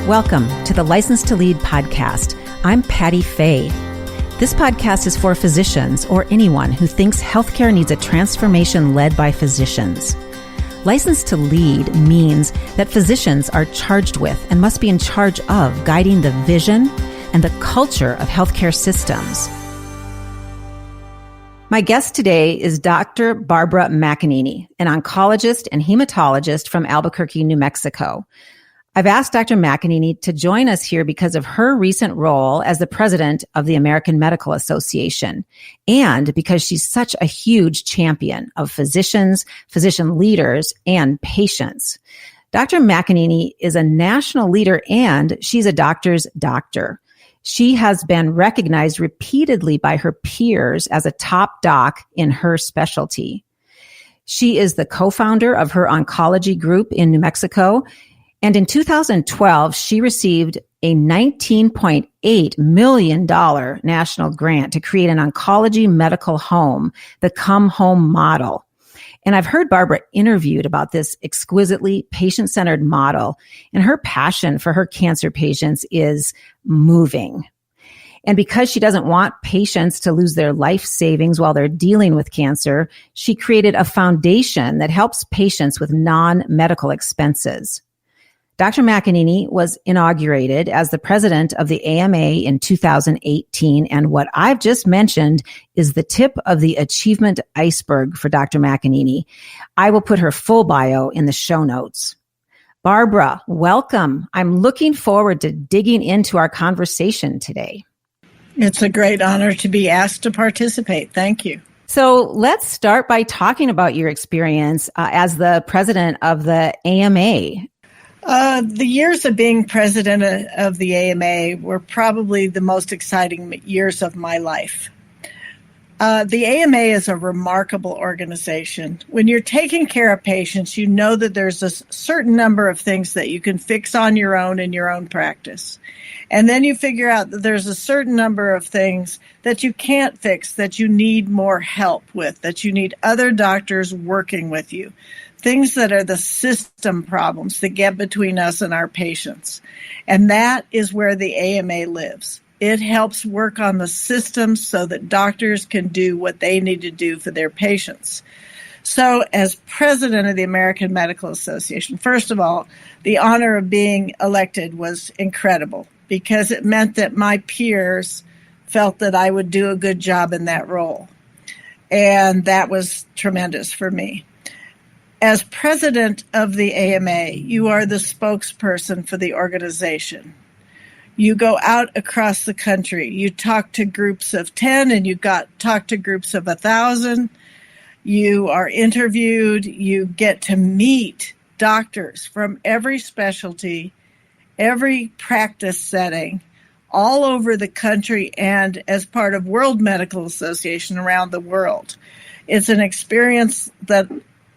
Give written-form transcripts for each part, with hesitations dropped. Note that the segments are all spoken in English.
Welcome to the License to Lead podcast. I'm Patty Fay. This podcast is for physicians or anyone who thinks healthcare needs a transformation led by physicians. License to Lead means that physicians are charged with and must be in charge of guiding the vision and the culture of healthcare systems. My guest today is Dr. Barbara McAneny, an oncologist and hematologist from Albuquerque, New Mexico. I've asked Dr. McAneny to join us here because of her recent role as the president of the American Medical Association, and because she's such a huge champion of physicians, physician leaders, and patients. Dr. McAneny is a national leader, and she's a doctor's doctor. She has been recognized repeatedly by her peers as a top doc in her specialty. She is the co-founder of her oncology group in New Mexico. And in 2012, she received a $19.8 million national grant to create an oncology medical home, the Come Home model. And I've heard Barbara interviewed about this exquisitely patient-centered model, and her passion for her cancer patients is moving. And because she doesn't want patients to lose their life savings while they're dealing with cancer, she created a foundation that helps patients with non-medical expenses. Dr. McAneny was inaugurated as the president of the AMA in 2018, and what I've just mentioned is the tip of the achievement iceberg for Dr. McAneny. I will put her full bio in the show notes. Barbara, welcome. I'm looking forward to digging into our conversation today. It's a great honor to be asked to participate. Thank you. So let's start by talking about your experience as the president of the AMA. The years of being president of the AMA were probably the most exciting years of my life. The AMA is a remarkable organization. When you're taking care of patients, you know that there's a certain number of things that you can fix on your own in your own practice. And then you figure out that there's a certain number of things that you can't fix, that you need more help with, that you need other doctors working with you. Things that are the system problems that get between us and our patients. And that is where the AMA lives. It helps work on the systems so that doctors can do what they need to do for their patients. So as president of the American Medical Association, first of all, the honor of being elected was incredible because it meant that my peers felt that I would do a good job in that role. And that was tremendous for me. As president of the AMA, you are the spokesperson for the organization. You go out across the country. You talk to groups of 10 and you talk to groups of 1,000. You are interviewed. You get to meet doctors from every specialty, every practice setting, all over the country and as part of World Medical Association around the world. It's an experience that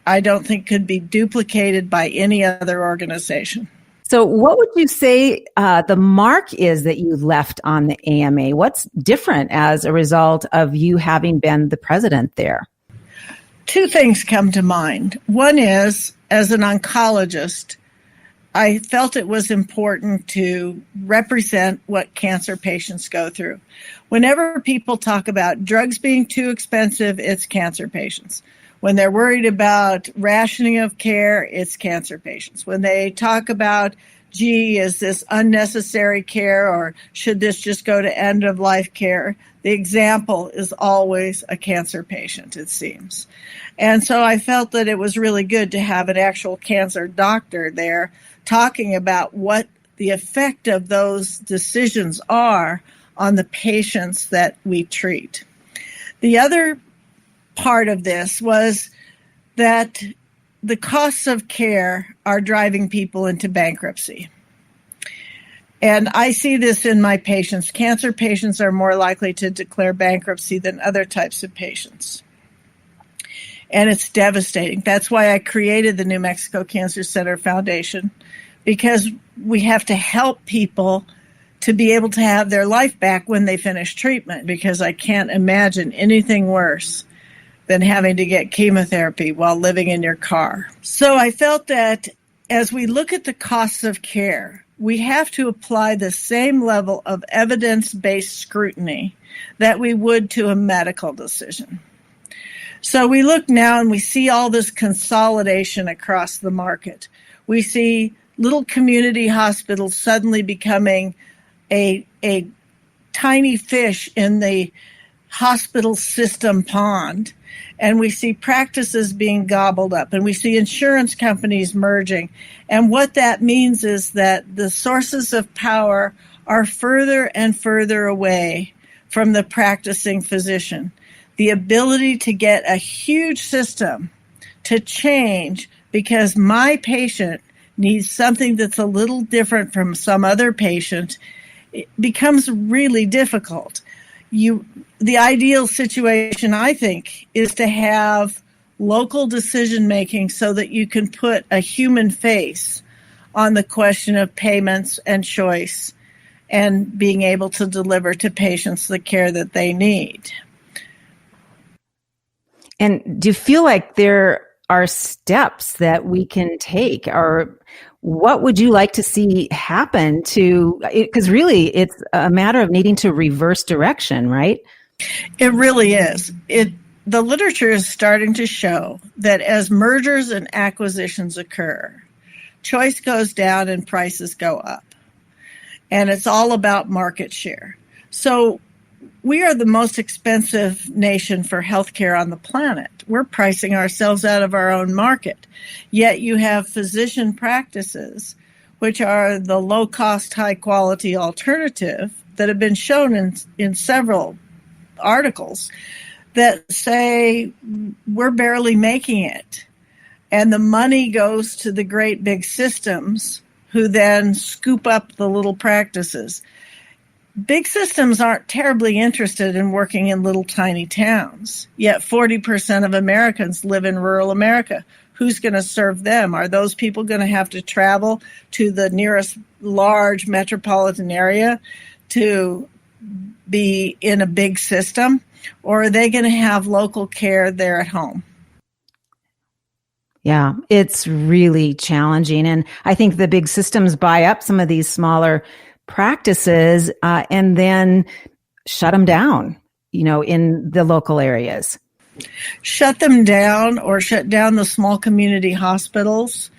I don't think could be duplicated by any other organization. So what would you say the mark is that you left on the AMA? What's different as a result of you having been the president there? Two things come to mind. One is, as an oncologist, I felt it was important to represent what cancer patients go through. Whenever people talk about drugs being too expensive, it's cancer patients. When they're worried about rationing of care, it's cancer patients. When they talk about, gee, is this unnecessary care or should this just go to end-of-life care, the example is always a cancer patient, it seems. And so I felt that it was really good to have an actual cancer doctor there talking about what the effect of those decisions are on the patients that we treat. The other part of this was that the costs of care are driving people into bankruptcy. And I see this in my patients. Cancer patients are more likely to declare bankruptcy than other types of patients. And it's devastating. That's why I created the New Mexico Cancer Center Foundation, because we have to help people to be able to have their life back when they finish treatment, because I can't imagine anything worse than having to get chemotherapy while living in your car. So I felt that as we look at the costs of care, we have to apply the same level of evidence-based scrutiny that we would to a medical decision. So we look now and we see all this consolidation across the market. We see little community hospitals suddenly becoming a tiny fish in the hospital system pond. And we see practices being gobbled up, and we see insurance companies merging. And what that means is that the sources of power are further and further away from the practicing physician. The ability to get a huge system to change because my patient needs something that's a little different from some other patient, it becomes really difficult. The ideal situation, I think, is to have local decision making so that you can put a human face on the question of payments and choice and being able to deliver to patients the care that they need. And do you feel like there are steps that we can take, or what would you like to see happen to, because really it's a matter of needing to reverse direction, right? It really is. The literature is starting to show that as mergers and acquisitions occur, choice goes down and prices go up. And it's all about market share. So we are the most expensive nation for healthcare on the planet. We're pricing ourselves out of our own market. Yet you have physician practices, which are the low-cost, high-quality alternative that have been shown in several articles that say we're barely making it. And the money goes to the great big systems who then scoop up the little practices. Big systems aren't terribly interested in working in little tiny towns, yet 40% of Americans live in rural America. Who's going to serve them? Are those people going to have to travel to the nearest large metropolitan area to be in a big system? Or are they going to have local care there at home? Yeah, it's really challenging. And I think the big systems buy up some of these smaller practices and then shut them down, in the local areas. Shut them down, or shut down the small community hospitals,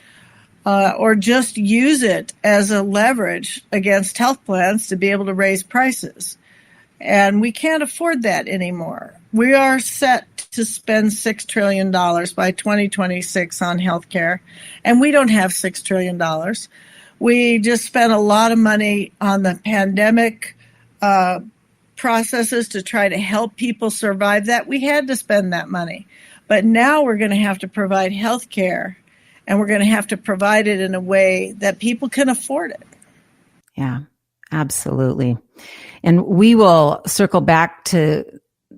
or just use it as a leverage against health plans to be able to raise prices. And we can't afford that anymore. We are set to spend $6 trillion by 2026 on healthcare, and we don't have $6 trillion. We just spent a lot of money on the pandemic processes to try to help people survive that. We had to spend that money. But now we're going to have to provide health care, and we're going to have to provide it in a way that people can afford it. Yeah, absolutely. And we will circle back to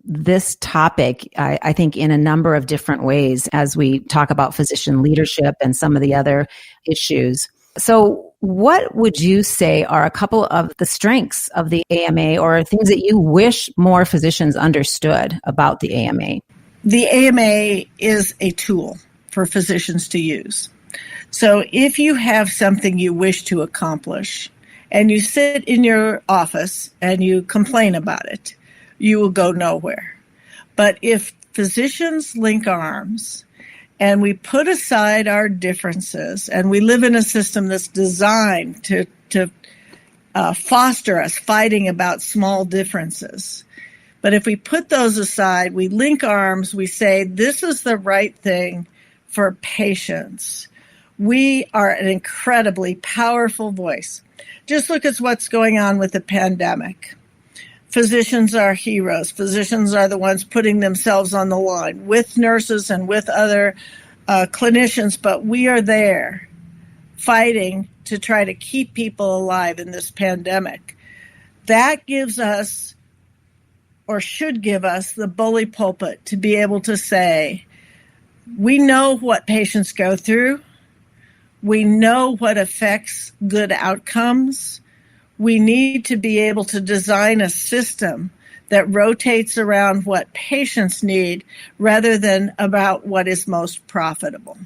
this topic, I think, in a number of different ways as we talk about physician leadership and some of the other issues. So what would you say are a couple of the strengths of the AMA, or things that you wish more physicians understood about the AMA? The AMA is a tool for physicians to use. So if you have something you wish to accomplish and you sit in your office and you complain about it, you will go nowhere. But if physicians link arms and we put aside our differences, and we live in a system that's designed to foster us fighting about small differences. But if we put those aside, we link arms, we say, this is the right thing for patients. We are an incredibly powerful voice. Just look at what's going on with the pandemic. Physicians are heroes. Physicians are the ones putting themselves on the line with nurses and with other clinicians, but we are there fighting to try to keep people alive in this pandemic. That gives us, or should give us, the bully pulpit to be able to say, we know what patients go through. We know what affects good outcomes. We need to be able to design a system that rotates around what patients need rather than about what is most profitable.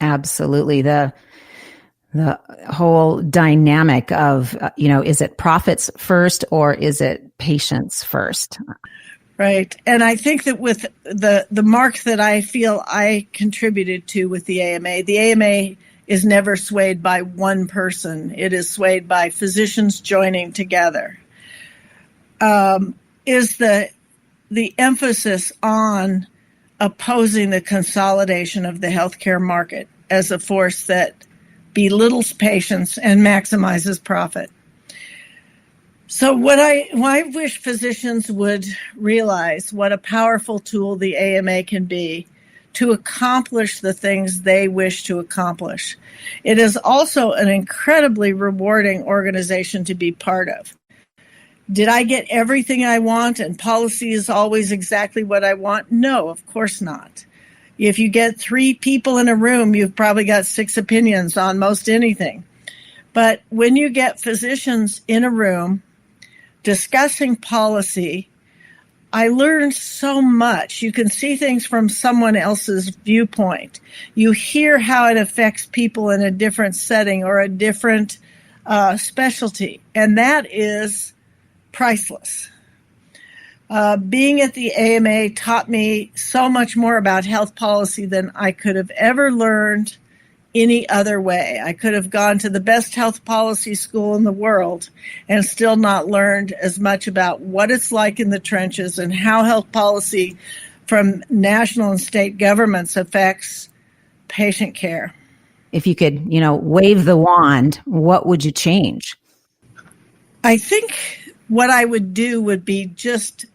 Absolutely. The the whole dynamic of, is it profits first or is it patients first? Right. And I think that with the mark that I feel I contributed to with the AMA is never swayed by one person. It is swayed by physicians joining together. Is the emphasis on opposing the consolidation of the healthcare market as a force that belittles patients and maximizes profit. So what I wish physicians would realize what a powerful tool the AMA can be to accomplish the things they wish to accomplish. It is also an incredibly rewarding organization to be part of. Did I get everything I want and policy is always exactly what I want? No, of course not. If you get 3 people in a room, you've probably got 6 opinions on most anything. But when you get physicians in a room discussing policy, I learned so much. You can see things from someone else's viewpoint. You hear how it affects people in a different setting or a different specialty, and that is priceless. Being at the AMA taught me so much more about health policy than I could have ever learned any other way. I could have gone to the best health policy school in the world and still not learned as much about what it's like in the trenches and how health policy from national and state governments affects patient care. If you could, wave the wand, what would you change? I think what I would do would be just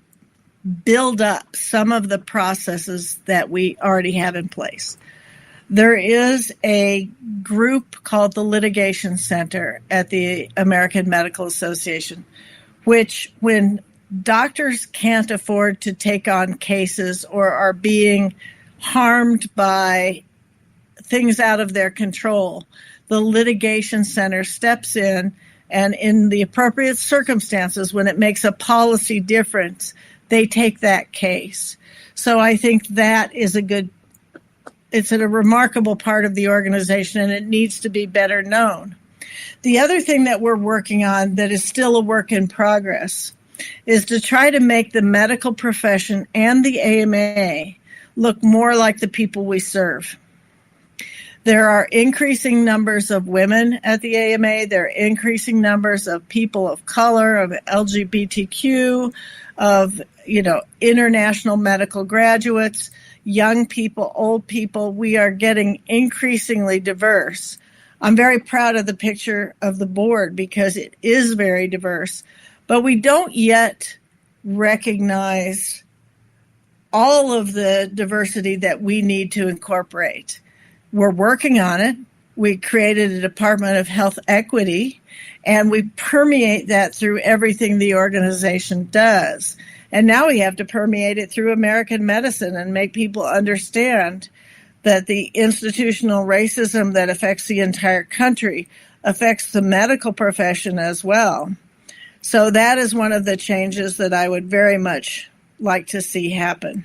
build up some of the processes that we already have in place. There is a group called the Litigation Center at the American Medical Association, which when doctors can't afford to take on cases or are being harmed by things out of their control, the Litigation Center steps in, and in the appropriate circumstances, when it makes a policy difference, they take that case. So I think that is it's a remarkable part of the organization, and it needs to be better known. The other thing that we're working on that is still a work in progress is to try to make the medical profession and the AMA look more like the people we serve. There are increasing numbers of women at the AMA. There are increasing numbers of people of color, of LGBTQ, of, international medical graduates, young people, old people. We are getting increasingly diverse. I'm very proud of the picture of the board because it is very diverse, but we don't yet recognize all of the diversity that we need to incorporate. We're working on it. We created a Department of Health Equity, and we permeate that through everything the organization does. And now we have to permeate it through American medicine and make people understand that the institutional racism that affects the entire country affects the medical profession as well. So that is one of the changes that I would very much like to see happen.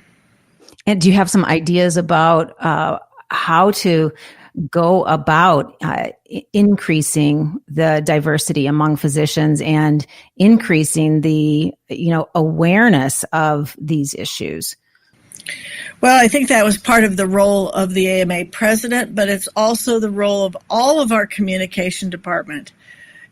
And do you have some ideas about how to go about increasing the diversity among physicians and increasing the, awareness of these issues? Well, I think that was part of the role of the AMA president, but it's also the role of all of our communication department.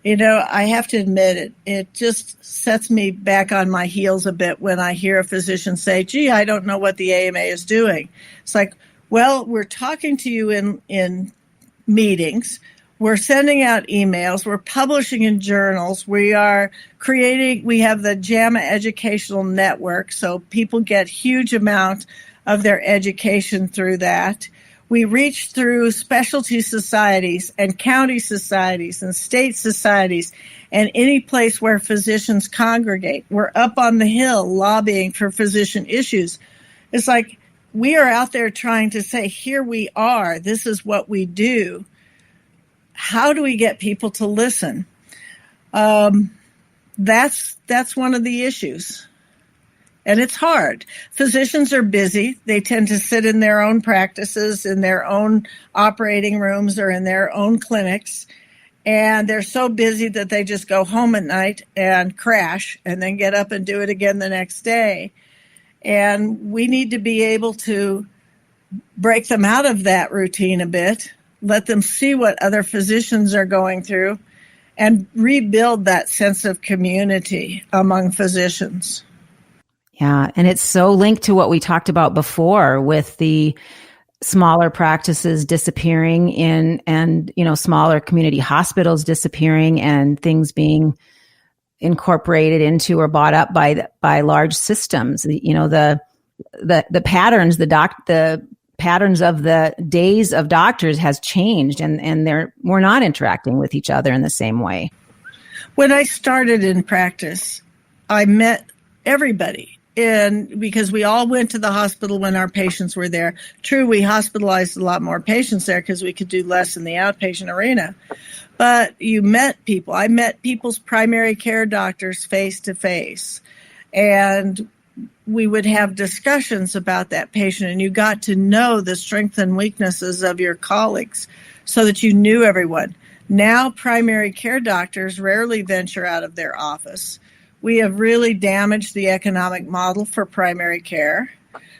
I have to admit it just sets me back on my heels a bit when I hear a physician say, gee, I don't know what the AMA is doing. It's like, well, we're talking to you in meetings. We're sending out emails. We're publishing in journals. We have the JAMA Educational Network, so people get huge amount of their education through that. We reach through specialty societies and county societies and state societies and any place where physicians congregate. We're up on the Hill lobbying for physician issues. It's like, we are out there trying to say, here we are, this is what we do. How do we get people to listen? That's one of the issues. And it's hard. Physicians are busy. They tend to sit in their own practices, in their own operating rooms, or in their own clinics. And they're so busy that they just go home at night and crash and then get up and do it again the next day. And we need to be able to break them out of that routine a bit, let them see what other physicians are going through, and rebuild that sense of community among physicians. Yeah, and it's so linked to what we talked about before with the smaller practices disappearing and smaller community hospitals disappearing and things being incorporated into or bought up by large systems. The patterns, the patterns of the days of doctors has changed, and we're not interacting with each other in the same way. When I started in practice, I met everybody. And because we all went to the hospital when our patients were there. True, we hospitalized a lot more patients there because we could do less in the outpatient arena. But you met people. I met people's primary care doctors face to face. And we would have discussions about that patient, and you got to know the strengths and weaknesses of your colleagues so that you knew everyone. Now, primary care doctors rarely venture out of their office. We have really damaged the economic model for primary care,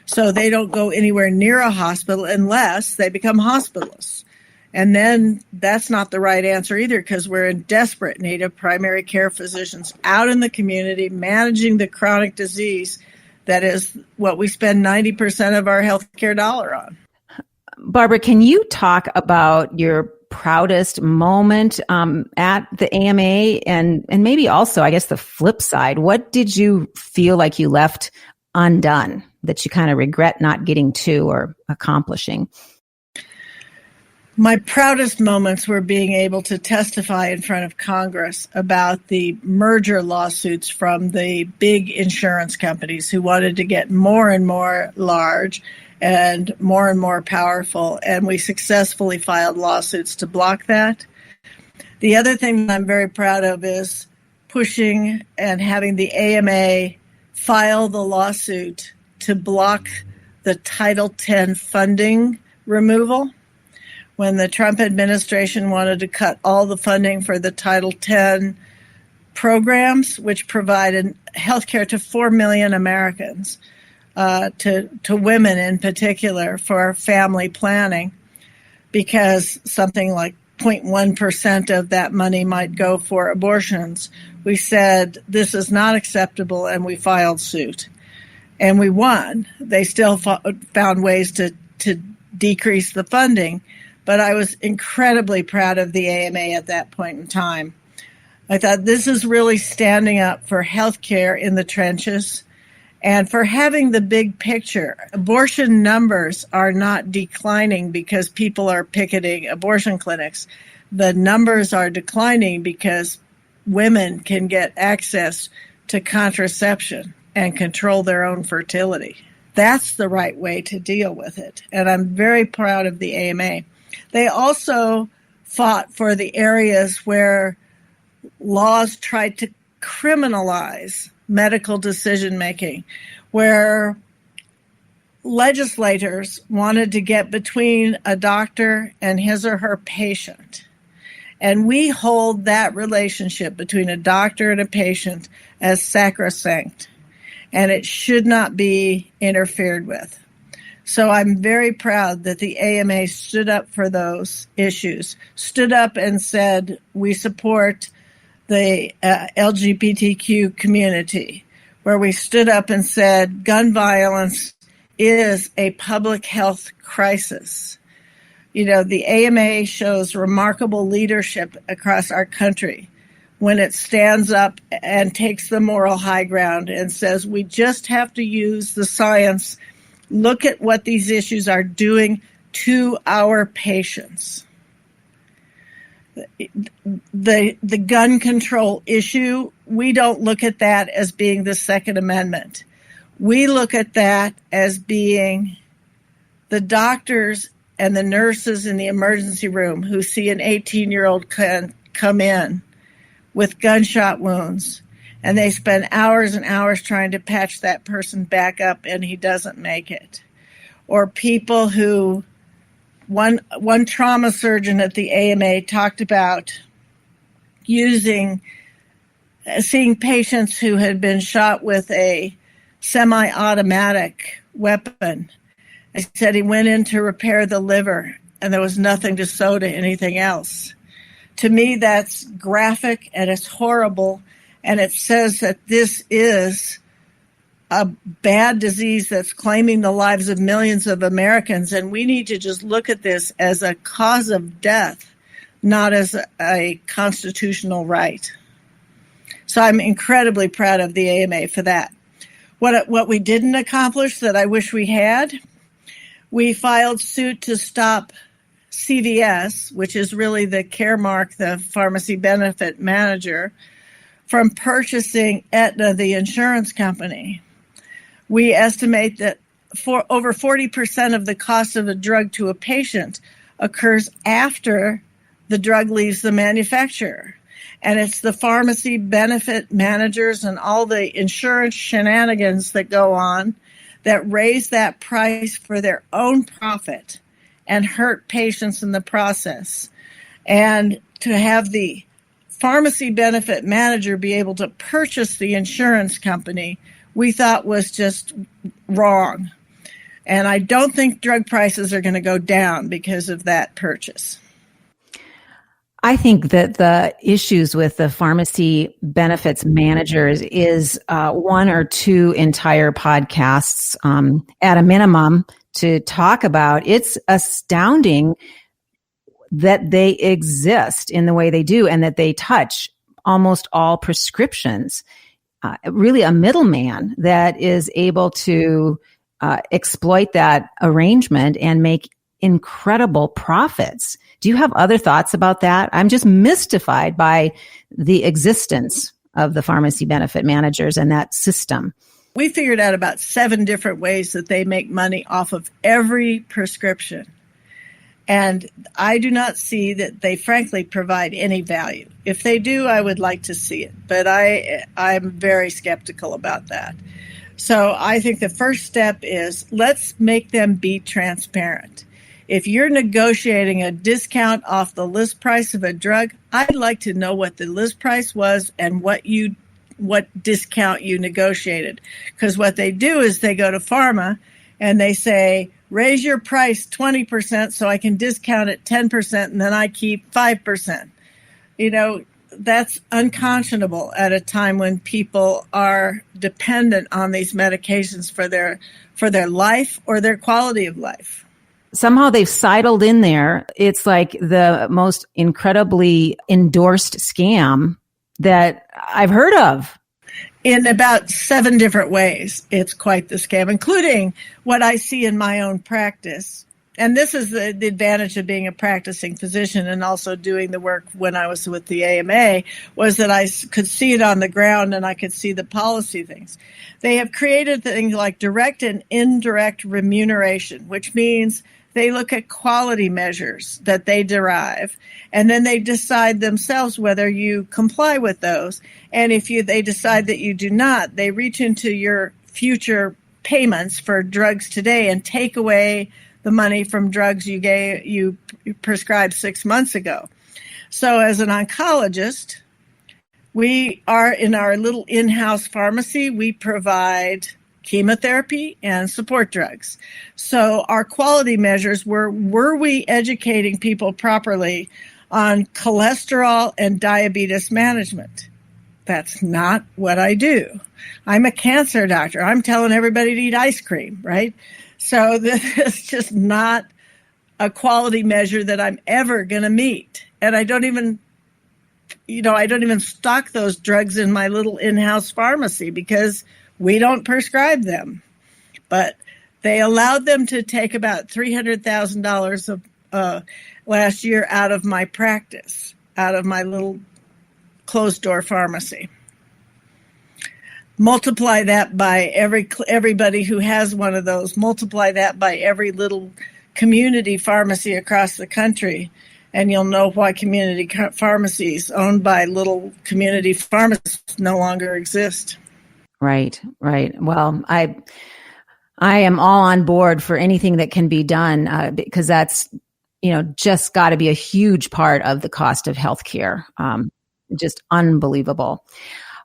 so they don't go anywhere near a hospital unless they become hospitalists. And then that's not the right answer either, because we're in desperate need of primary care physicians out in the community managing the chronic disease that is what we spend 90% of our healthcare dollar on. Barbara, can you talk about your proudest moment at the AMA and maybe also, I guess, the flip side? What did you feel like you left undone that you kind of regret not getting to or accomplishing? My proudest moments were being able to testify in front of Congress about the merger lawsuits from the big insurance companies who wanted to get more and more large and more powerful, and we successfully filed lawsuits to block that. The other thing that I'm very proud of is pushing and having the AMA file the lawsuit to block the Title X funding removal. When the Trump administration wanted to cut all the funding for the Title X programs, which provided health care to 4 million Americans, to women in particular for family planning, because something like 0.1% of that money might go for abortions. We said this is not acceptable, and we filed suit. And we won. They still found ways to decrease the funding. But I was incredibly proud of the AMA at that point in time. I thought this is really standing up for healthcare in the trenches and for having the big picture. Abortion numbers are not declining because people are picketing abortion clinics. The numbers are declining because women can get access to contraception and control their own fertility. That's the right way to deal with it. And I'm very proud of the AMA. They also fought for the areas where laws tried to criminalize medical decision-making, where legislators wanted to get between a doctor and his or her patient. And we hold that relationship between a doctor and a patient as sacrosanct, and it should not be interfered with. So I'm very proud that the AMA stood up for those issues, stood up and said, we support the LGBTQ community, where we stood up and said, gun violence is a public health crisis. You know, the AMA shows remarkable leadership across our country when it stands up and takes the moral high ground and says, we just have to use the science. Look at what these issues are doing to our patients. The gun control issue, we don't look at that as being the Second Amendment. We look at that as being the doctors and the nurses in the emergency room who see an 18-year-old come in with gunshot wounds, and they spend hours and hours trying to patch that person back up, and he doesn't make it. Or people who, one trauma surgeon at the AMA talked about seeing patients who had been shot with a semi-automatic weapon. He said he went in to repair the liver, and there was nothing to sew to anything else. To me, that's graphic, and it's horrible, and it says that this is a bad disease that's claiming the lives of millions of Americans, and we need to just look at this as a cause of death, not as a constitutional right. So I'm incredibly proud of the AMA for that. What we didn't accomplish that I wish we had, we filed suit to stop CVS, which is really the Caremark, the pharmacy benefit manager, from purchasing Aetna, the insurance company. We estimate that over 40% of the cost of a drug to a patient occurs after the drug leaves the manufacturer. And it's the pharmacy benefit managers and all the insurance shenanigans that go on that raise that price for their own profit and hurt patients in the process. And to have the pharmacy benefit manager be able to purchase the insurance company, we thought was just wrong. And I don't think drug prices are going to go down because of that purchase. I think that the issues with the pharmacy benefits managers is one or two entire podcasts at a minimum to talk about. It's astounding that they exist in the way they do and that they touch almost all prescriptions. Really a middleman that is able to exploit that arrangement and make incredible profits. Do you have other thoughts about that? I'm just mystified by the existence of the pharmacy benefit managers and that system. We figured out about 7 different ways that they make money off of every prescription. And I do not see that they frankly provide any value. If they do, I would like to see it. But I'm very skeptical about that. So I think the first step is let's make them be transparent. If you're negotiating a discount off the list price of a drug, I'd like to know what the list price was and what discount you negotiated. Because what they do is they go to pharma and they say, raise your price 20% so I can discount it 10% and then I keep 5%. You know, that's unconscionable at a time when people are dependent on these medications for their life or their quality of life. Somehow they've sidled in there. It's like the most incredibly endorsed scam that I've heard of. In about 7 different ways, it's quite the scam, including what I see in my own practice. And this is the advantage of being a practicing physician and also doing the work when I was with the AMA, was that I could see it on the ground and I could see the policy things. They have created things like direct and indirect remuneration, which means they look at quality measures that they derive, and then they decide themselves whether you comply with those. And if they decide that you do not, they reach into your future payments for drugs today and take away the money from drugs you prescribed 6 months ago. So as an oncologist, we are in our little in-house pharmacy. We provide chemotherapy and support drugs. So our quality measures were we educating people properly on cholesterol and diabetes management? That's not what I do. I'm a cancer doctor. I'm telling everybody to eat ice cream, right? So this is just not a quality measure that I'm ever going to meet. And I don't even stock those drugs in my little in-house pharmacy because we don't prescribe them. But they allowed them to take about $300,000 of last year out of my practice, out of my little closed-door pharmacy. Multiply that by everybody who has one of those. Multiply that by every little community pharmacy across the country. And you'll know why community pharmacies owned by little community pharmacists no longer exist. Right, right. Well, I am all on board for anything that can be done because that's, just got to be a huge part of the cost of healthcare. Just unbelievable.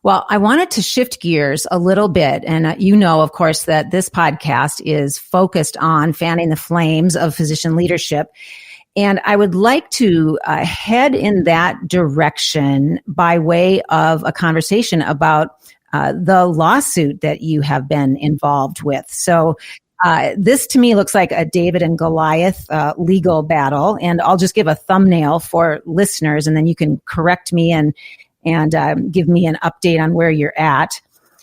Well, I wanted to shift gears a little bit. And of course, that this podcast is focused on fanning the flames of physician leadership. And I would like to head in that direction by way of a conversation about the lawsuit that you have been involved with. So this to me looks like a David and Goliath legal battle. And I'll just give a thumbnail for listeners, and then you can correct me and give me an update on where you're at.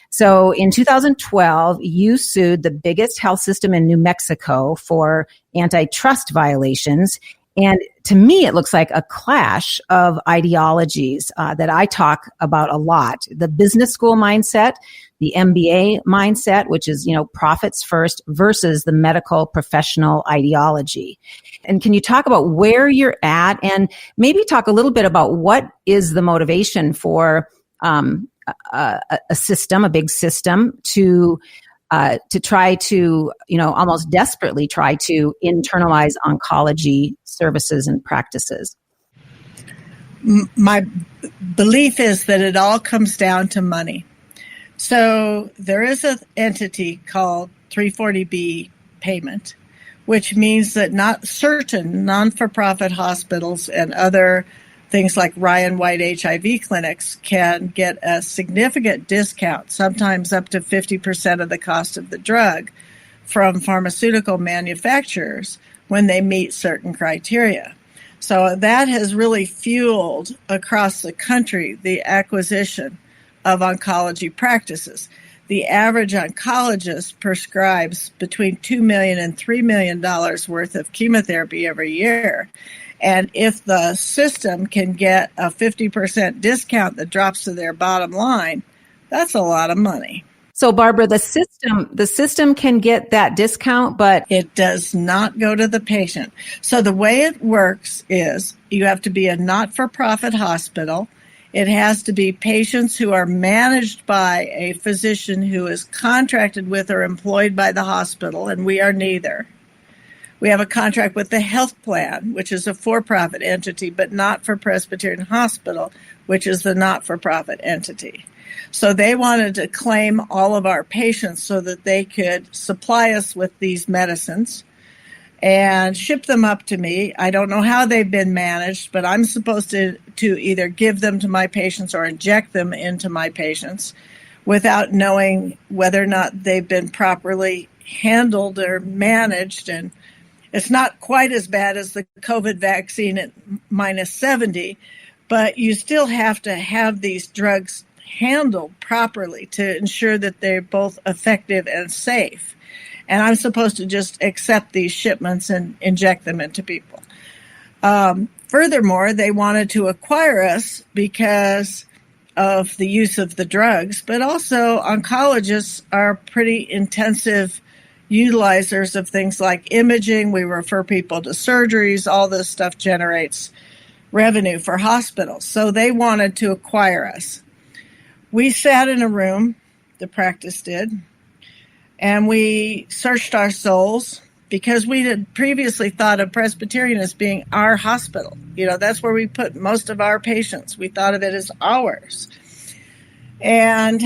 So in 2012, you sued the biggest health system in New Mexico for antitrust violations. And to me, it looks like a clash of ideologies that I talk about a lot. The business school mindset, the MBA mindset, which is, profits first, versus the medical professional ideology. And can you talk about where you're at, and maybe talk a little bit about what is the motivation for a system, a big system, to try to, almost desperately try to internalize oncology services and practices? My belief is that it all comes down to money. So there is an entity called 340B payment, which means that not certain non-for-profit hospitals and other things like Ryan White HIV clinics can get a significant discount, sometimes up to 50% of the cost of the drug, from pharmaceutical manufacturers when they meet certain criteria. So that has really fueled across the country the acquisition of oncology practices. The average oncologist prescribes between $2 million and $3 million worth of chemotherapy every year. And if the system can get a 50% discount that drops to their bottom line, that's a lot of money. So, Barbara, the system can get that discount, but it does not go to the patient. So the way it works is you have to be a not-for-profit hospital. It has to be patients who are managed by a physician who is contracted with or employed by the hospital, and we are neither. We have a contract with the health plan, which is a for-profit entity, but not for Presbyterian Hospital, which is the not-for-profit entity. So they wanted to claim all of our patients so that they could supply us with these medicines and ship them up to me. I don't know how they've been managed, but I'm supposed to either give them to my patients or inject them into my patients without knowing whether or not they've been properly handled or managed. And it's not quite as bad as the COVID vaccine at minus 70, but you still have to have these drugs handled properly to ensure that they're both effective and safe. And I'm supposed to just accept these shipments and inject them into people. Furthermore, they wanted to acquire us because of the use of the drugs, but also oncologists are pretty intensive utilizers of things like imaging. We refer people to surgeries. All this stuff generates revenue for hospitals. So they wanted to acquire us. We sat in a room, the practice did, and we searched our souls because we had previously thought of Presbyterian as being our hospital. That's where we put most of our patients. We thought of it as ours. And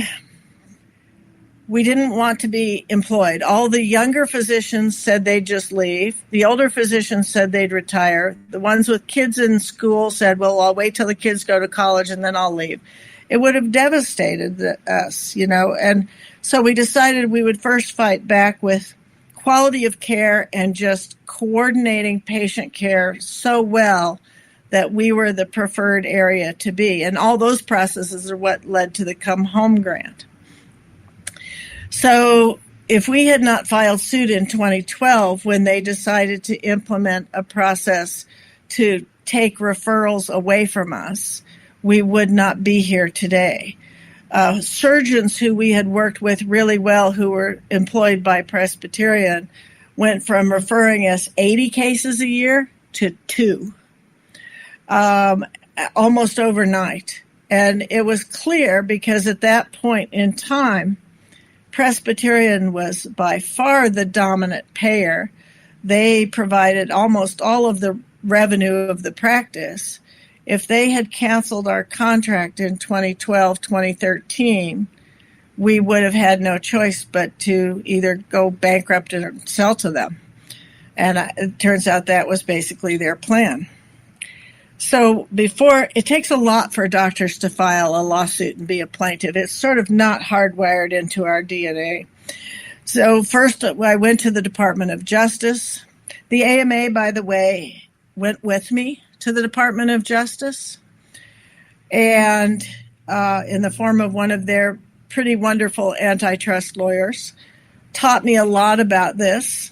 we didn't want to be employed. All the younger physicians said they'd just leave. The older physicians said they'd retire. The ones with kids in school said, well, I'll wait till the kids go to college and then I'll leave. It would have devastated us, and so we decided we would first fight back with quality of care and just coordinating patient care so well that we were the preferred area to be. And all those processes are what led to the Come Home grant. So if we had not filed suit in 2012 when they decided to implement a process to take referrals away from us, we would not be here today. Surgeons who we had worked with really well, who were employed by Presbyterian, went from referring us 80 cases a year to 2. almost overnight. And it was clear because at that point in time, Presbyterian was by far the dominant payer. They provided almost all of the revenue of the practice. If they had canceled our contract in 2012, 2013, we would have had no choice but to either go bankrupt or sell to them. And it turns out that was basically their plan. So it takes a lot for doctors to file a lawsuit and be a plaintiff. It's sort of not hardwired into our DNA. So first, I went to the Department of Justice. The AMA, by the way, went with me to the Department of Justice, and in the form of one of their pretty wonderful antitrust lawyers, taught me a lot about this,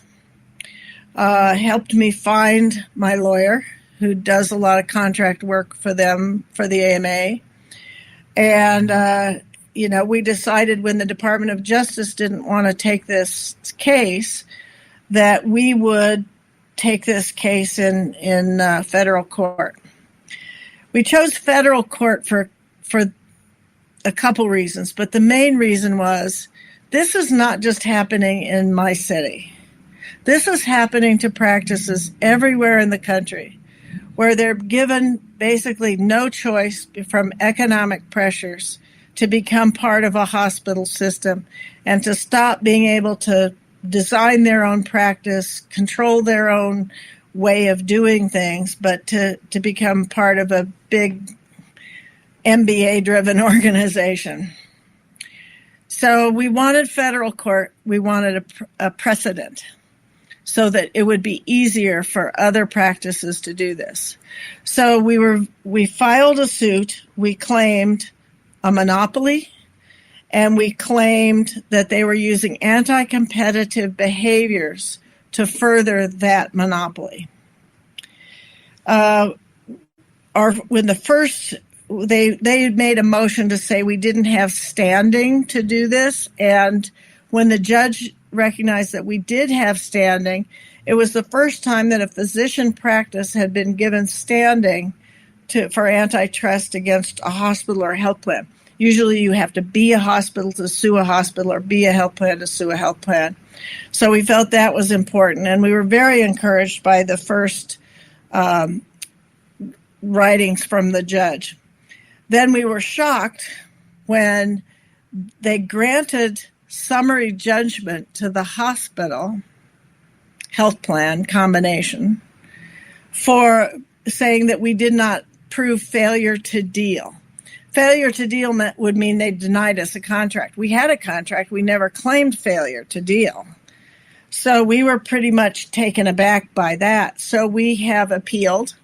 helped me find my lawyer, who does a lot of contract work for them, for the AMA. And, we decided when the Department of Justice didn't want to take this case, that we would take this case in federal court. We chose federal court for a couple reasons, but the main reason was this is not just happening in my city. This is happening to practices everywhere in the country, where they're given basically no choice from economic pressures to become part of a hospital system and to stop being able to design their own practice, control their own way of doing things, but to become part of a big MBA-driven organization. So we wanted federal court, we wanted a precedent, so that it would be easier for other practices to do this. So we filed a suit. We claimed a monopoly, and we claimed that they were using anti-competitive behaviors to further that monopoly. They made a motion to say we didn't have standing to do this, and when the judge recognized that we did have standing, it was the first time that a physician practice had been given standing for antitrust against a hospital or a health plan. Usually you have to be a hospital to sue a hospital or be a health plan to sue a health plan. So we felt that was important, and we were very encouraged by the first writings from the judge. Then we were shocked when they granted summary judgment to the hospital health plan combination for saying that we did not prove failure to deal. Failure to deal would mean they denied us a contract. We had a contract. We never claimed failure to deal. So we were pretty much taken aback by that. So we have appealed,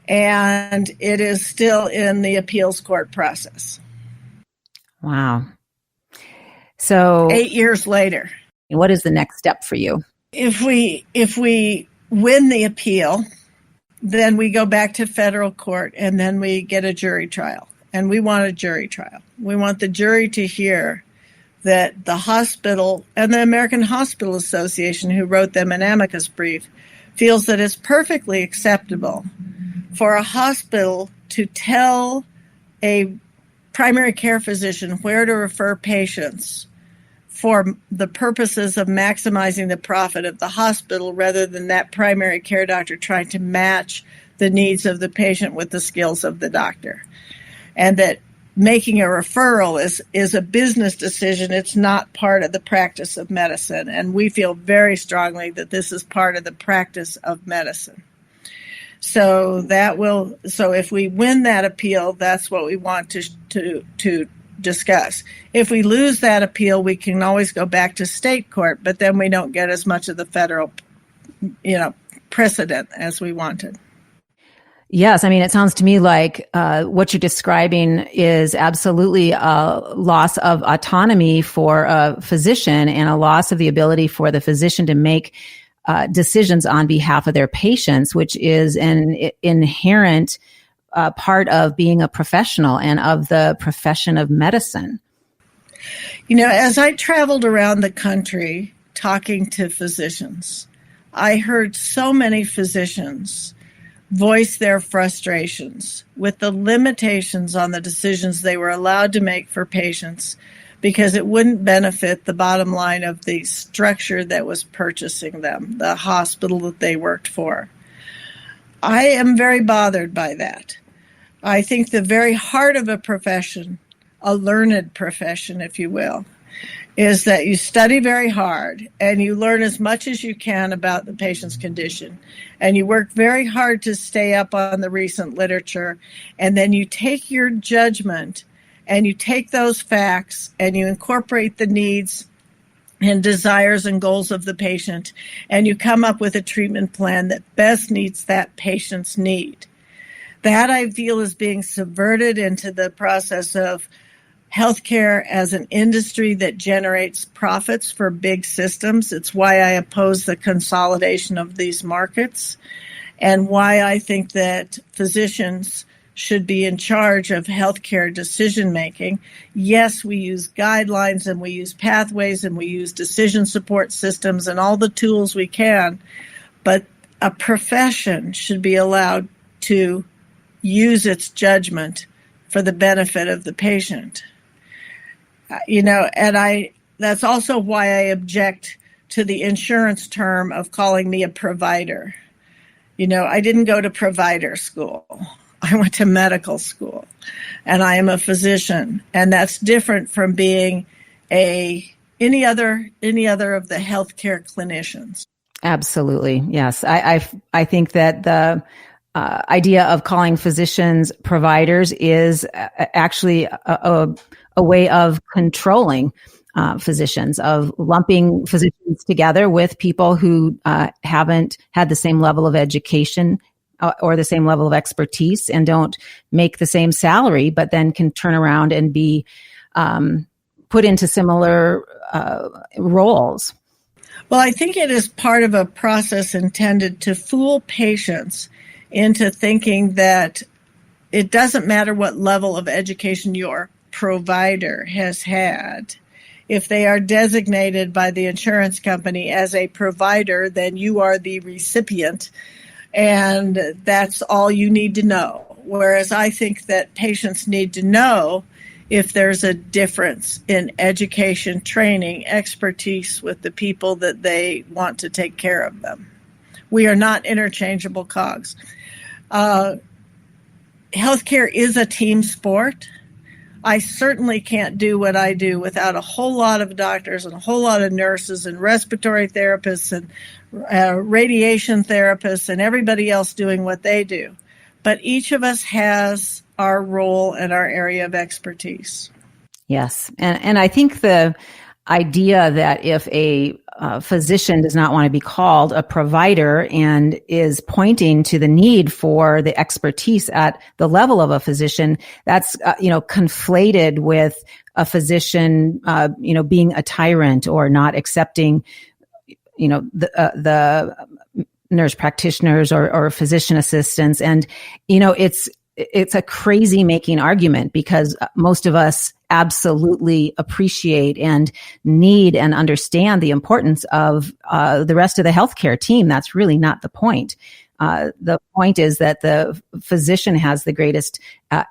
and it is still in the appeals court process. Wow. So 8 years later. What is the next step for you? If we win the appeal, then we go back to federal court, and then we get a jury trial. And we want a jury trial. We want the jury to hear that the hospital and the American Hospital Association, who wrote them an amicus brief, feels that it's perfectly acceptable for a hospital to tell a primary care physician where to refer patients for the purposes of maximizing the profit of the hospital, rather than that primary care doctor trying to match the needs of the patient with the skills of the doctor. And that making a referral is a business decision. It's not part of the practice of medicine. And we feel very strongly that this is part of the practice of medicine. So if we win that appeal, that's what we want to discuss. If we lose that appeal, we can always go back to state court, but then we don't get as much of the federal, precedent as we wanted. Yes. I mean, it sounds to me like what you're describing is absolutely a loss of autonomy for a physician and a loss of the ability for the physician to make decisions on behalf of their patients, which is an inherent part of being a professional and of the profession of medicine. As I traveled around the country talking to physicians, I heard so many physicians voice their frustrations with the limitations on the decisions they were allowed to make for patients because it wouldn't benefit the bottom line of the structure that was purchasing them, the hospital that they worked for. I am very bothered by that. I think the very heart of a profession, a learned profession, if you will, is that you study very hard and you learn as much as you can about the patient's condition. And you work very hard to stay up on the recent literature. And then you take your judgment and you take those facts and you incorporate the needs and desires and goals of the patient. And you come up with a treatment plan that best meets that patient's need. That I feel is being subverted into the process of healthcare as an industry that generates profits for big systems. It's why I oppose the consolidation of these markets and why I think that physicians should be in charge of healthcare decision making. Yes, we use guidelines and we use pathways and we use decision support systems and all the tools we can, but a profession should be allowed to use its judgment for the benefit of the patient. And that's also why I object to the insurance term of calling me a provider. I didn't go to provider school. I went to medical school, and I am a physician, and that's different from being any other of the healthcare clinicians. Absolutely, yes. I think that the idea of calling physicians providers is actually a way of controlling physicians, of lumping physicians together with people who haven't had the same level of education or the same level of expertise and don't make the same salary, but then can turn around and be put into similar roles. Well, I think it is part of a process intended to fool patients into thinking that it doesn't matter what level of education your provider has had. If they are designated by the insurance company as a provider, then you are the recipient, and that's all you need to know. Whereas I think that patients need to know if there's a difference in education, training, expertise with the people that they want to take care of them. We are not interchangeable cogs. Healthcare is a team sport. I certainly can't do what I do without a whole lot of doctors and a whole lot of nurses and respiratory therapists and radiation therapists and everybody else doing what they do. But each of us has our role and our area of expertise. Yes. And I think the idea that if a physician does not want to be called a provider and is pointing to the need for the expertise at the level of a physician, that's, conflated with a physician, being a tyrant or not accepting, the nurse practitioners or physician assistants. And, it's a crazy making argument because most of us absolutely appreciate and need and understand the importance of the rest of the healthcare team. That's really not the point. The point is that the physician has the greatest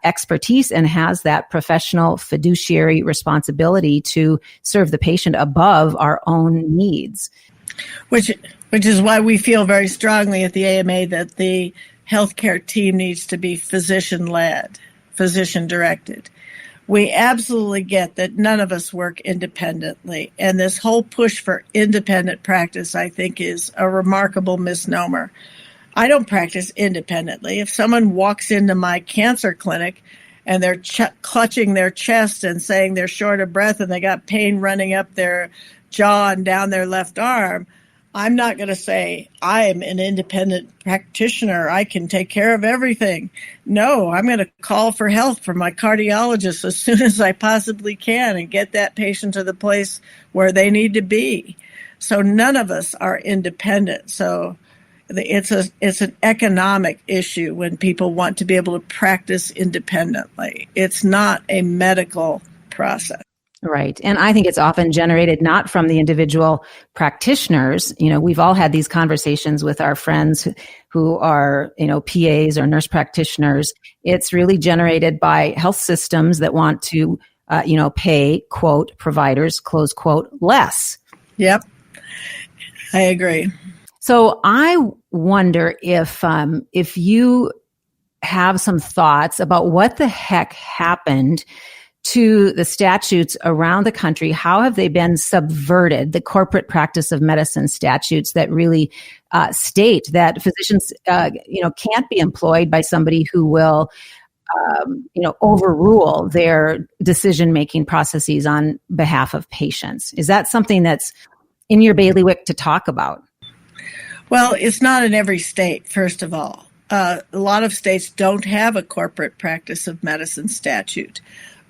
expertise and has that professional fiduciary responsibility to serve the patient above our own needs. Which is why we feel very strongly at the AMA that the healthcare team needs to be physician-led, physician-directed. We absolutely get that none of us work independently, and this whole push for independent practice, I think, is a remarkable misnomer. I don't practice independently. If someone walks into my cancer clinic and they're clutching their chest and saying they're short of breath and they got pain running up their jaw and down their left arm, I'm not going to say, I'm an independent practitioner. I can take care of everything. No, I'm going to call for help from my cardiologist as soon as I possibly can and get that patient to the place where they need to be. So none of us are independent. So it's an economic issue when people want to be able to practice independently. It's not a medical process. Right. And I think it's often generated not from the individual practitioners. We've all had these conversations with our friends who are, PAs or nurse practitioners. It's really generated by health systems that want to, pay, quote, providers, close quote, less. Yep. I agree. So I wonder if you have some thoughts about what the heck happened to the statutes around the country. How have they been subverted? The corporate practice of medicine statutes that really state that physicians, can't be employed by somebody who will, overrule their decision-making processes on behalf of patients. Is that something that's in your bailiwick to talk about? Well, it's not in every state, first of all. A lot of states don't have a corporate practice of medicine statute.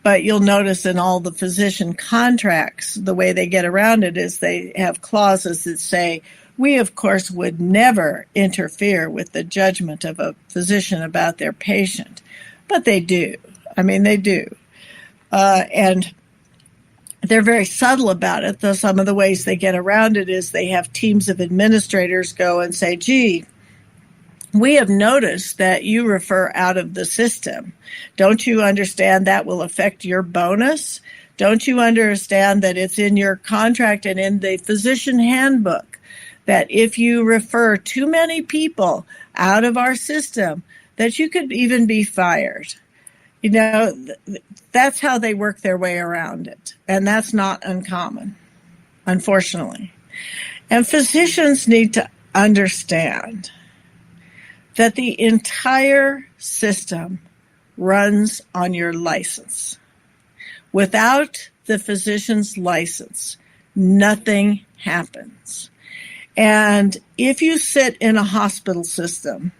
But you'll notice in all the physician contracts, the way they get around it is they have clauses that say, we, of course, would never interfere with the judgment of a physician about their patient. But they do. They do. And they're very subtle about it, though some of the ways they get around it is they have teams of administrators go and say, gee, we have noticed that you refer out of the system. Don't you understand that will affect your bonus? Don't you understand that it's in your contract and in the physician handbook that if you refer too many people out of our system, that you could even be fired? That's how they work their way around it. And that's not uncommon, unfortunately. And physicians need to understand that the entire system runs on your license. Without the physician's license, nothing happens. And if you sit in a hospital system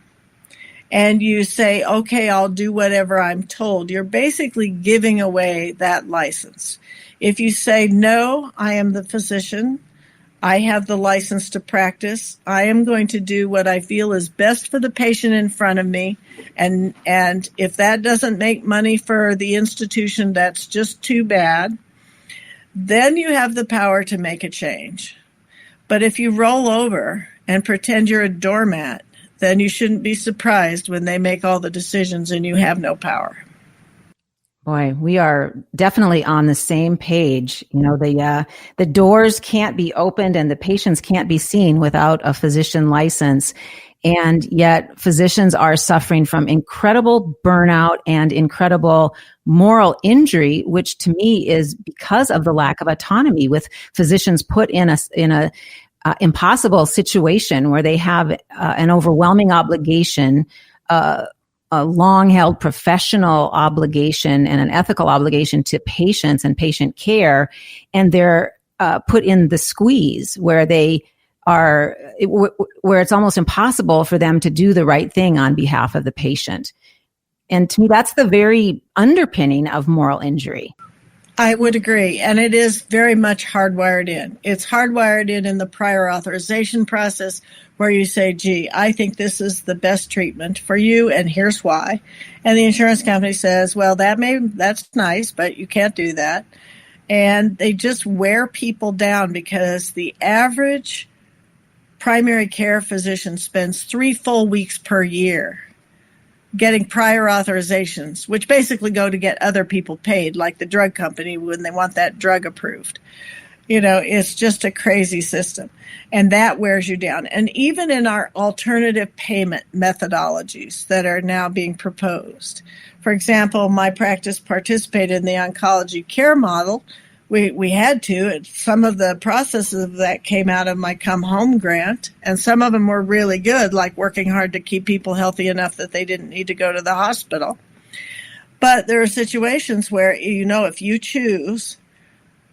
and you say, okay, I'll do whatever I'm told, you're basically giving away that license. If you say, no, I am the physician, I have the license to practice. I am going to do what I feel is best for the patient in front of me. And if that doesn't make money for the institution, that's just too bad. Then you have the power to make a change. But if you roll over and pretend you're a doormat, then you shouldn't be surprised when they make all the decisions and you have no power. Boy, we are definitely on the same page. The doors can't be opened and the patients can't be seen without a physician license. And yet physicians are suffering from incredible burnout and incredible moral injury, which to me is because of the lack of autonomy, with physicians put in a impossible situation where they have an overwhelming obligation, a long-held professional obligation and an ethical obligation to patients and patient care, and they're put in the squeeze where where it's almost impossible for them to do the right thing on behalf of the patient. And to me, that's the very underpinning of moral injury. I would agree. And it is very much hardwired in. It's hardwired in the prior authorization process where you say, gee, I think this is the best treatment for you, and here's why. And the insurance company says, well, that's nice, but you can't do that. And they just wear people down because the average primary care physician spends 3 full weeks per year getting prior authorizations, which basically go to get other people paid, like the drug company when they want that drug approved. It's just a crazy system, and that wears you down. And even in our alternative payment methodologies that are now being proposed, for example, my practice participated in the oncology care model. We had to. And some of the processes of that came out of my Come Home grant, and some of them were really good, like working hard to keep people healthy enough that they didn't need to go to the hospital. But there are situations where, if you choose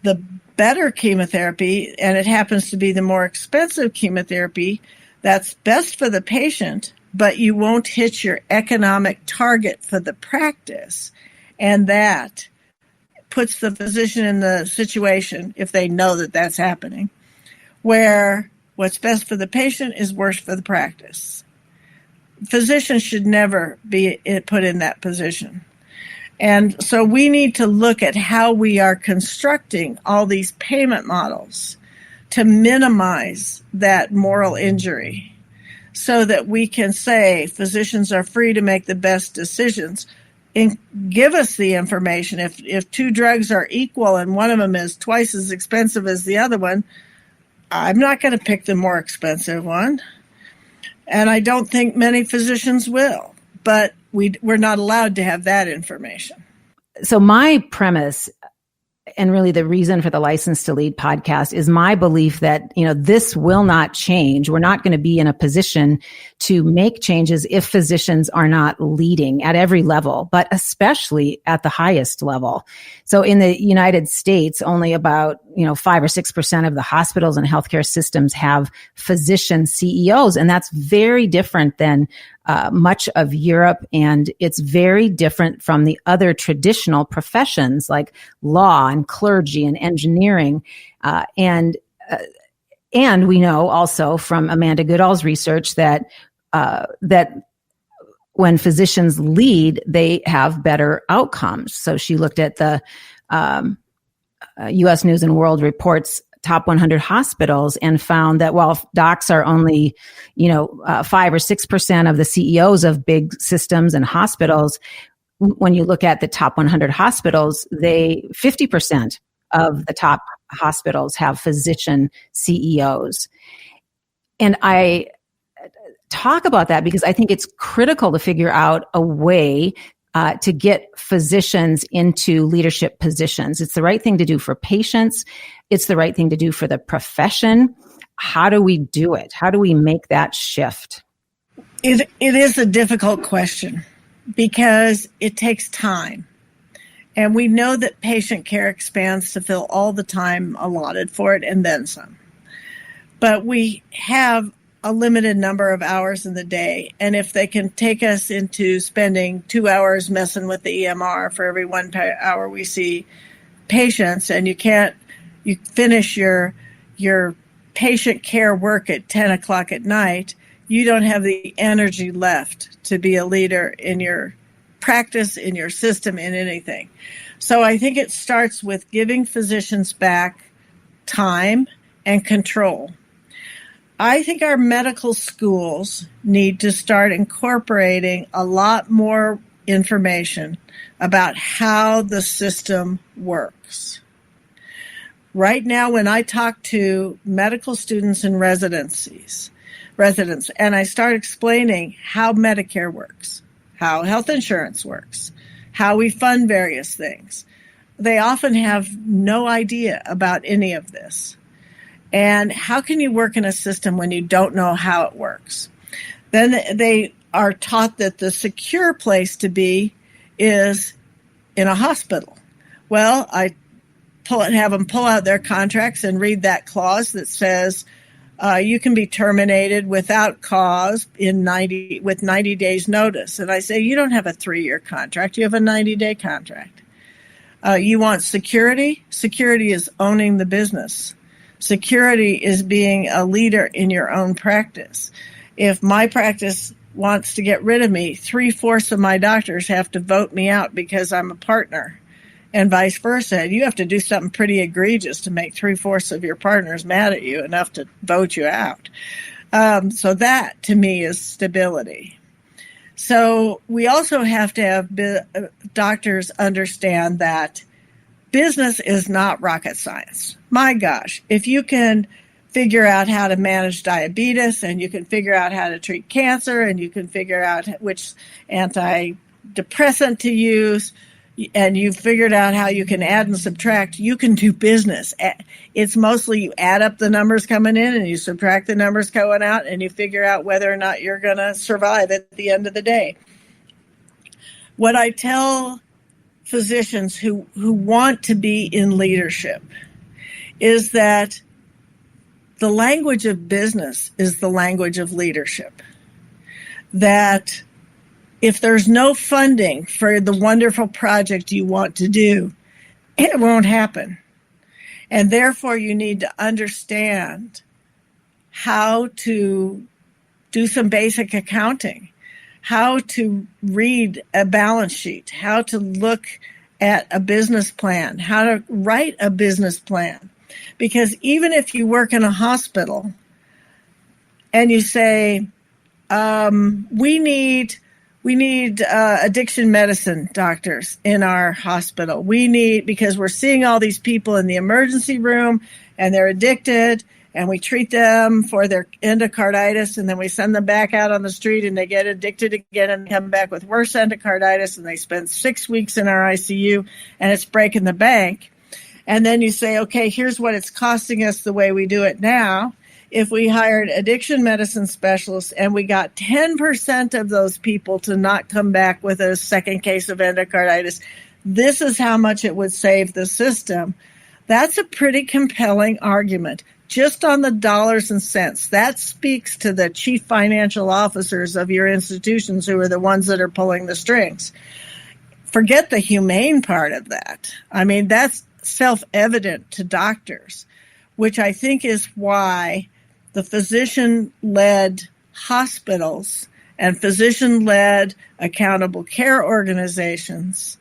the better chemotherapy, and it happens to be the more expensive chemotherapy, that's best for the patient, but you won't hit your economic target for the practice. And that puts the physician in the situation, if they know that that's happening, where what's best for the patient is worse for the practice. Physicians should never be put in that position. And so we need to look at how we are constructing all these payment models to minimize that moral injury so that we can say physicians are free to make the best decisions and give us the information. If two drugs are equal and one of them is twice as expensive as the other one, I'm not going to pick the more expensive one. And I don't think many physicians will, but we're not allowed to have that information. So my premise, and really the reason for the License to Lead podcast, is my belief that, this will not change. We're not going to be in a position to make changes if physicians are not leading at every level, but especially at the highest level. So in the United States, only about, 5 or 6% of the hospitals and healthcare systems have physician CEOs. And that's very different than much of Europe, and it's very different from the other traditional professions like law and clergy and engineering. And we know also from Amanda Goodall's research that when physicians lead, they have better outcomes. So she looked at the U.S. News and World Report's top 100 hospitals and found that while docs are only, 5 or 6% of the CEOs of big systems and hospitals, when you look at the top 100 hospitals, 50% of the top hospitals have physician CEOs. And I talk about that because I think it's critical to figure out a way to get physicians into leadership positions. It's the right thing to do for patients. It's the right thing to do for the profession. How do we do it? How do we make that shift? It is a difficult question because it takes time. And we know that patient care expands to fill all the time allotted for it and then some. But we have a limited number of hours in the day. And if they can take us into spending 2 hours messing with the EMR for every 1 hour we see patients, and you finish your patient care work at 10 o'clock at night, you don't have the energy left to be a leader in your practice, in your system, in anything. So I think it starts with giving physicians back time and control. I think our medical schools need to start incorporating a lot more information about how the system works. Right now, when I talk to medical students and residents, and I start explaining how Medicare works, how health insurance works, how we fund various things, they often have no idea about any of this. And how can you work in a system when you don't know how it works? Then they are taught that the secure place to be is in a hospital. Well, I have them pull out their contracts and read that clause that says you can be terminated without cause with 90 days notice. And I say, you don't have a 3-year contract. You have a 90-day contract. You want security? Security is owning the business. Security is being a leader in your own practice. If my practice wants to get rid of me, 3/4 of my doctors have to vote me out because I'm a partner, and vice versa. You have to do something pretty egregious to make 3/4 of your partners mad at you enough to vote you out. So that, to me, is stability. So we also have to have doctors understand that business is not rocket science. My gosh, if you can figure out how to manage diabetes, and you can figure out how to treat cancer, and you can figure out which antidepressant to use, and you've figured out how you can add and subtract, you can do business. It's mostly you add up the numbers coming in and you subtract the numbers going out, and you figure out whether or not you're going to survive at the end of the day. What I tell physicians who want to be in leadership is that the language of business is the language of leadership. That if there's no funding for the wonderful project you want to do, it won't happen. And therefore, you need to understand how to do some basic accounting. how to read a balance sheet, how to look at a business plan, how to write a business plan. Because even if you work in a hospital and you say, we need addiction medicine doctors in our hospital. Because we're seeing all these people in the emergency room and they're addicted, and we treat them for their endocarditis, and then we send them back out on the street and they get addicted again and come back with worse endocarditis, and they spend 6 weeks in our ICU and it's breaking the bank. And then you say, okay, here's what it's costing us the way we do it now. If we hired addiction medicine specialists and we got 10% of those people to not come back with a second case of endocarditis, this is how much it would save the system. That's a pretty compelling argument, just on the dollars and cents. That speaks to the chief financial officers of your institutions, who are the ones that are pulling the strings. Forget the humane part of that. I mean, that's self-evident to doctors, which I think is why the physician-led hospitals and physician-led accountable care organizations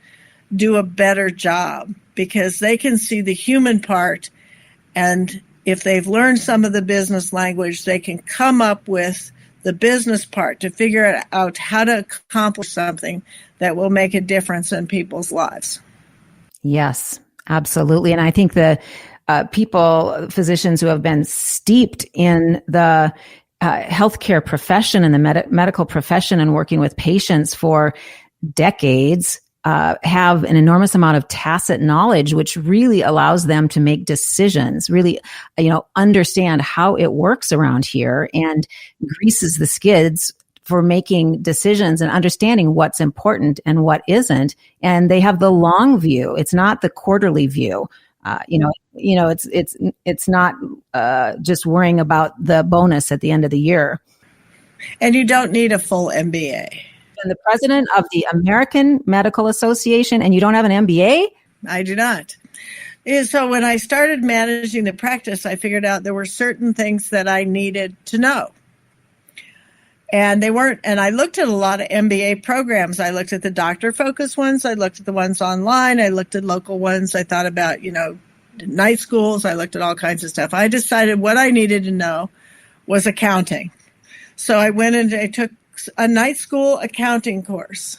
do a better job, because they can see the human part, and if they've learned some of the business language, they can come up with the business part to figure out how to accomplish something that will make a difference in people's lives. Yes, absolutely. And I think the physicians who have been steeped in the healthcare profession and the medical profession and working with patients for decades have an enormous amount of tacit knowledge, which really allows them to make decisions, really, understand how it works around here, and greases the skids for making decisions and understanding what's important and what isn't. And they have the long view. It's not the quarterly view. It's not just worrying about the bonus at the end of the year. And you don't need a full MBA. And the president of the American Medical Association, and you don't have an MBA? I do not. So when I started managing the practice, I figured out there were certain things that I needed to know. And they weren't, and I looked at a lot of MBA programs. I looked at the doctor-focused ones. I looked at the ones online. I looked at local ones. I thought about, night schools. I looked at all kinds of stuff. I decided what I needed to know was accounting. So I went and I took a night school accounting course.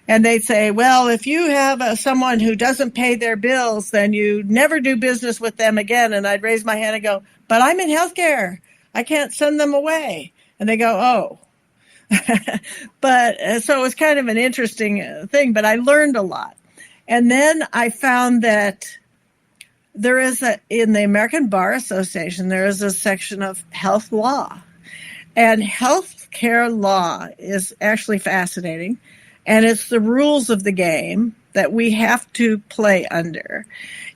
And they'd say, well, if you have someone who doesn't pay their bills, then you never do business with them again. And I'd raise my hand and go, but I'm in healthcare. I can't send them away. And they go, oh. But so it was kind of an interesting thing, but I learned a lot. And then I found that there is in the American Bar Association, there is a section of health law. And healthcare law is actually fascinating. And it's the rules of the game that we have to play under.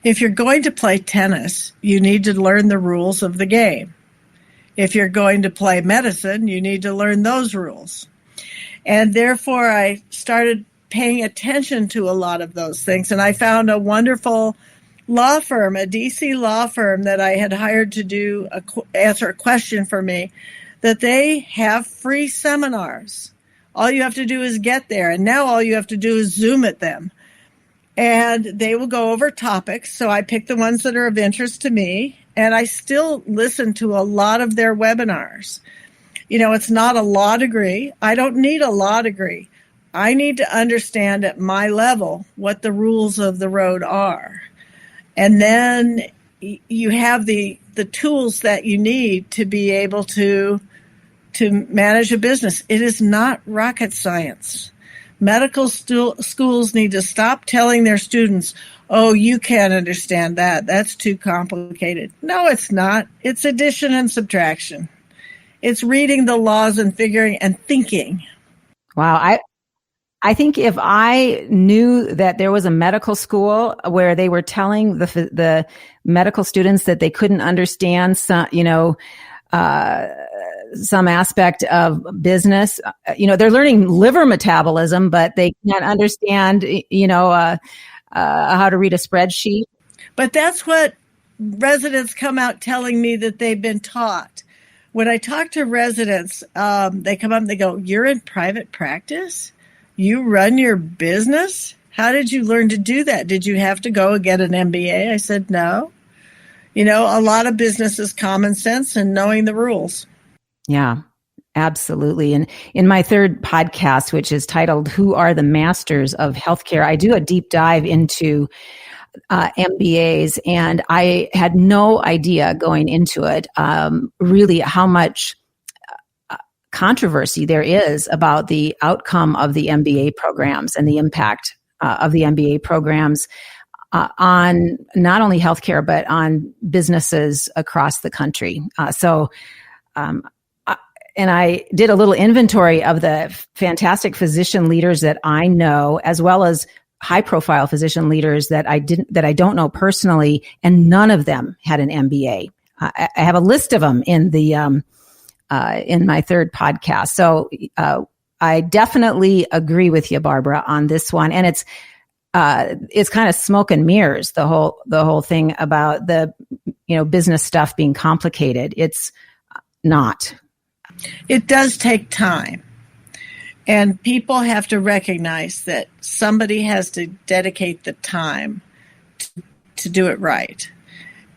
If you're going to play tennis, you need to learn the rules of the game. If you're going to play medicine, you need to learn those rules. And therefore, I started paying attention to a lot of those things. And I found a wonderful law firm, a DC law firm that I had hired to answer a question for me, that they have free seminars. All you have to do is get there. And now all you have to do is Zoom at them. And they will go over topics. So I picked the ones that are of interest to me. And I still listen to a lot of their webinars. It's not a law degree. I don't need a law degree. I need to understand at my level what the rules of the road are. And then you have the tools that you need to be able to manage a business. It is not rocket science. Medical schools need to stop telling their students, oh, you can't understand that. That's too complicated. No, it's not. It's addition and subtraction. It's reading the laws and figuring and thinking. Wow. I think if I knew that there was a medical school where they were telling the medical students that they couldn't understand some aspect of business, they're learning liver metabolism, but they can't understand, how to read a spreadsheet. But that's what residents come out telling me that they've been taught. When I talk to residents, they come up and they go, "You're in private practice? You run your business? How did you learn to do that? Did you have to go and get an MBA?" I said, no. A lot of business is common sense and knowing the rules. Yeah, absolutely. And in my third podcast, which is titled "Who Are the Masters of Healthcare?" I do a deep dive into MBAs, and I had no idea going into it really how much controversy there is about the outcome of the MBA programs and the impact of the MBA programs on not only healthcare, but on businesses across the country. And I did a little inventory of the fantastic physician leaders that I know, as well as high-profile physician leaders that I don't know personally, and none of them had an MBA. I have a list of them in my third podcast. So I definitely agree with you, Barbara, on this one, and it's kind of smoke and mirrors, the whole thing about the business stuff being complicated. It's not. It does take time. And people have to recognize that somebody has to dedicate the time to do it right.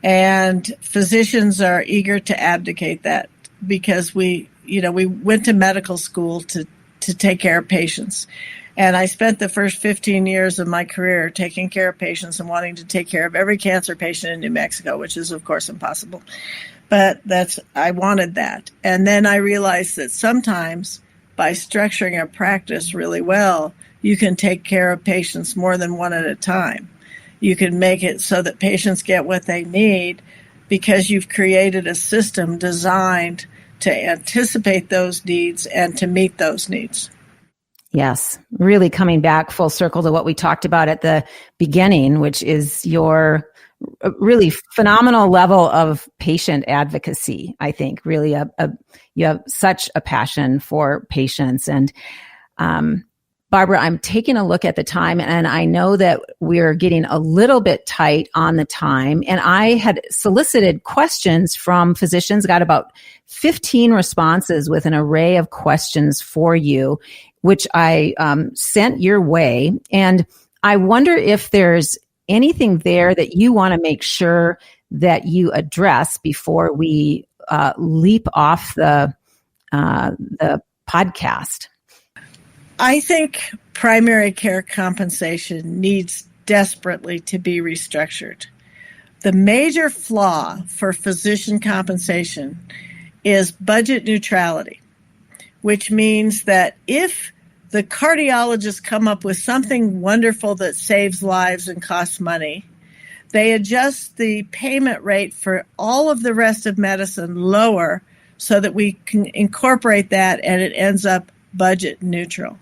And physicians are eager to abdicate that because we went to medical school to take care of patients. And I spent the first 15 years of my career taking care of patients and wanting to take care of every cancer patient in New Mexico, which is, of course, impossible. But I wanted that. And then I realized that sometimes by structuring a practice really well, you can take care of patients more than one at a time. You can make it so that patients get what they need because you've created a system designed to anticipate those needs and to meet those needs. Yes, really coming back full circle to what we talked about at the beginning, which is your really phenomenal level of patient advocacy. I think really you have such a passion for patients. And Barbara, I'm taking a look at the time, and I know that we're getting a little bit tight on the time. And I had solicited questions from physicians, got about 15 responses with an array of questions for you, which I sent your way. And I wonder if there's anything there that you want to make sure that you address before we leap off the podcast. I think primary care compensation needs desperately to be restructured. The major flaw for physician compensation is budget neutrality, which means that if the cardiologists come up with something wonderful that saves lives and costs money, they adjust the payment rate for all of the rest of medicine lower so that we can incorporate that and it ends up budget neutral,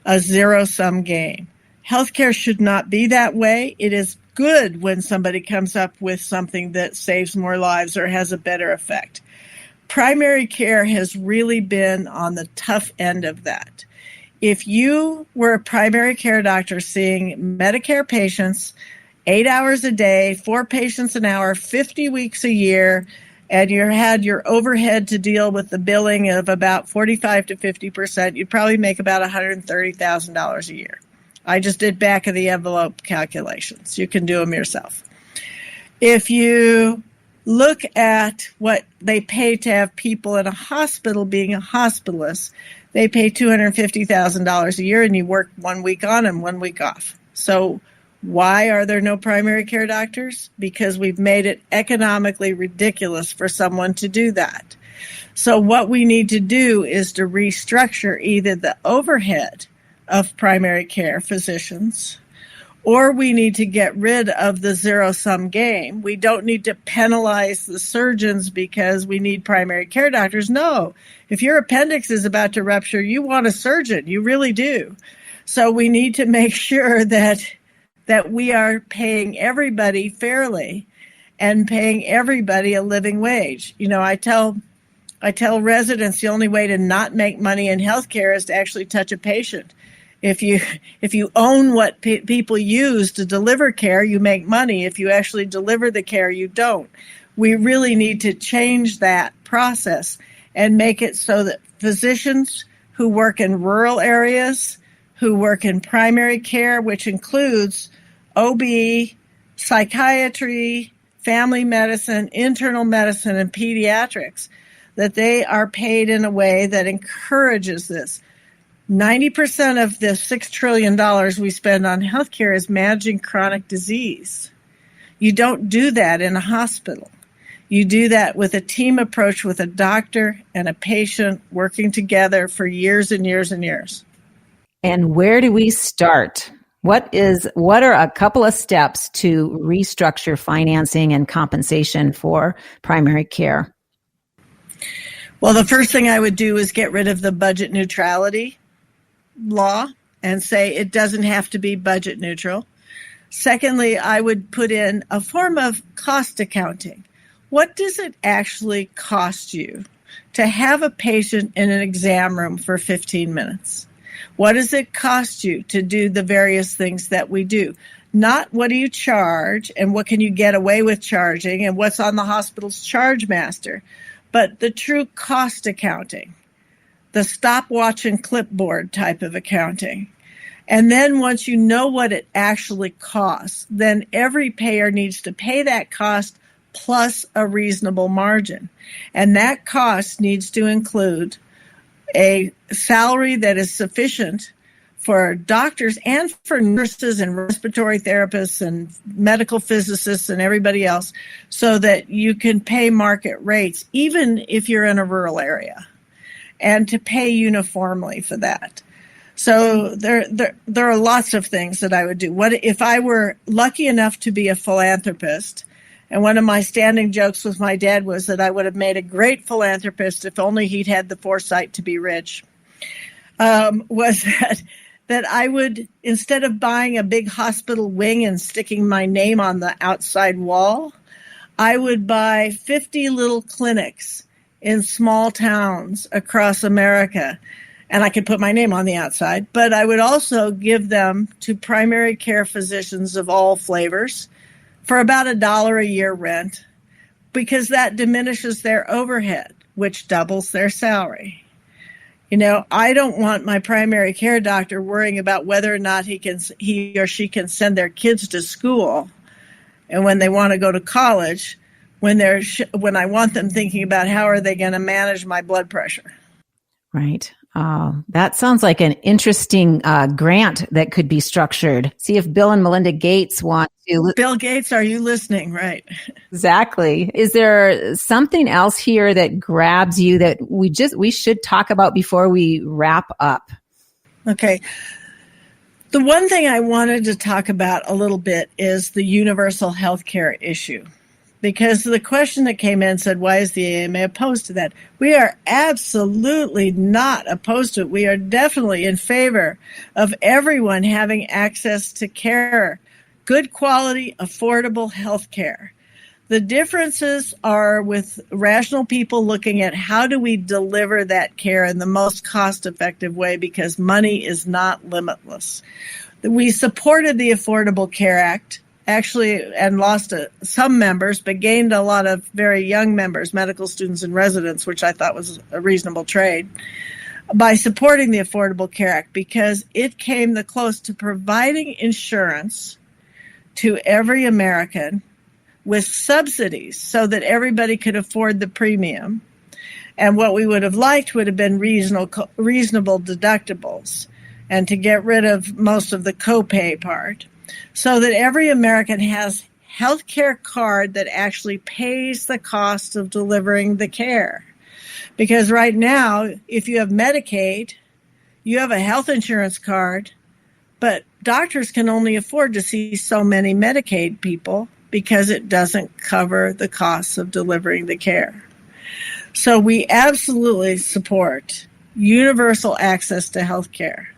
a zero-sum game. Healthcare should not be that way. It is good when somebody comes up with something that saves more lives or has a better effect. Primary care has really been on the tough end of that. If you were a primary care doctor seeing Medicare patients 8 hours a day, 4 patients an hour, 50 weeks a year, and you had your overhead to deal with the billing of about 45 to 50%, you'd probably make about $130,000 a year. I just did back of the envelope calculations. You can do them yourself. If you look at what they pay to have people in a hospital being a hospitalist, they pay $250,000 a year, and you work 1 week on and 1 week off. So why are there no primary care doctors? Because we've made it economically ridiculous for someone to do that. So what we need to do is to restructure either the overhead of primary care physicians, or we need to get rid of the zero-sum game. We don't need to penalize the surgeons because we need primary care doctors. No, if your appendix is about to rupture, you want a surgeon. You really do. So we need to make sure that we are paying everybody fairly and paying everybody a living wage. I tell residents the only way to not make money in healthcare is to actually touch a patient. If you own what people use to deliver care, you make money. If you actually deliver the care, you don't. We really need to change that process and make it so that physicians who work in rural areas, who work in primary care, which includes OB, psychiatry, family medicine, internal medicine, and pediatrics, that they are paid in a way that encourages this. 90% of the $6 trillion we spend on healthcare is managing chronic disease. You don't do that in a hospital. You do that with a team approach with a doctor and a patient working together for years and years and years. And where do we start? What are a couple of steps to restructure financing and compensation for primary care? Well, the first thing I would do is get rid of the budget neutrality law and say it doesn't have to be budget neutral. Secondly, I would put in a form of cost accounting. What does it actually cost you to have a patient in an exam room for 15 minutes? What does it cost you to do the various things that we do? Not what do you charge and what can you get away with charging and what's on the hospital's charge master, but the true cost accounting, the stopwatch and clipboard type of accounting. And then once you know what it actually costs, then every payer needs to pay that cost plus a reasonable margin. And that cost needs to include a salary that is sufficient for doctors and for nurses and respiratory therapists and medical physicists and everybody else so that you can pay market rates, even if you're in a rural area, and to pay uniformly for that. So there are lots of things that I would do. What if I were lucky enough to be a philanthropist? And one of my standing jokes with my dad was that I would have made a great philanthropist if only he'd had the foresight to be rich. Was that I would, instead of buying a big hospital wing and sticking my name on the outside wall, I would buy 50 little clinics in small towns across America. And I could put my name on the outside, but I would also give them to primary care physicians of all flavors for about $1 a year rent, because that diminishes their overhead, which doubles their salary. You know, I don't want my primary care doctor worrying about whether or not he or she can send their kids to school, and when they want to go to college, when I want them thinking about how are they going to manage my blood pressure. Right. That sounds like an interesting grant that could be structured. See if Bill and Melinda Gates want to. Bill Gates, are you listening? Right. Exactly. Is there something else here that grabs you that we should talk about before we wrap up? Okay. The one thing I wanted to talk about a little bit is the universal health care issue. Because the question that came in said, why is the AMA opposed to that? We are absolutely not opposed to it. We are definitely in favor of everyone having access to care, good quality, affordable health care. The differences are with rational people looking at how do we deliver that care in the most cost-effective way, because money is not limitless. We supported the Affordable Care Act, actually, and lost some members, but gained a lot of very young members, medical students and residents, which I thought was a reasonable trade, by supporting the Affordable Care Act, because it came the close to providing insurance to every American with subsidies so that everybody could afford the premium. And what we would have liked would have been reasonable deductibles and to get rid of most of the copay part, so that every American has a health care card that actually pays the cost of delivering the care. Because right now, if you have Medicaid, you have a health insurance card, but doctors can only afford to see so many Medicaid people because it doesn't cover the costs of delivering the care. So we absolutely support universal access to health care.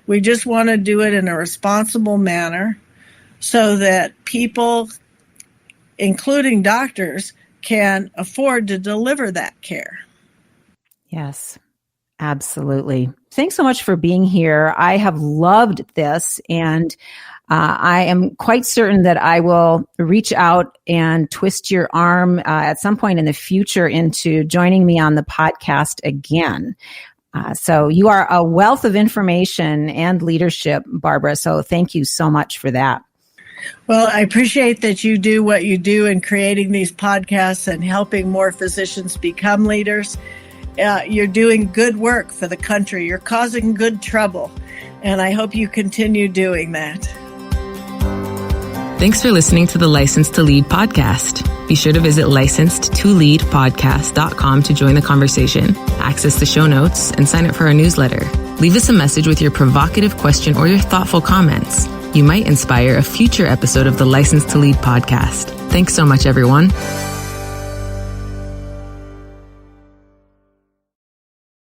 We just want to do it in a responsible manner so that people, including doctors, can afford to deliver that care. Yes, absolutely. thanks so much for being here. I have loved this, and I am quite certain that I will reach out and twist your arm at some point in the future into joining me on the podcast again. So you are a wealth of information and leadership, Barbara. So thank you so much for that. Well, I appreciate that you do what you do in creating these podcasts and helping more physicians become leaders. You're doing good work for the country. You're causing good trouble. And I hope you continue doing that. Thanks for listening to the License to Lead podcast. Be sure to visit licensed2leadpodcast.com to join the conversation, access the show notes, and sign up for our newsletter. Leave us a message with your provocative question or your thoughtful comments. You might inspire a future episode of the License to Lead podcast. Thanks so much, everyone.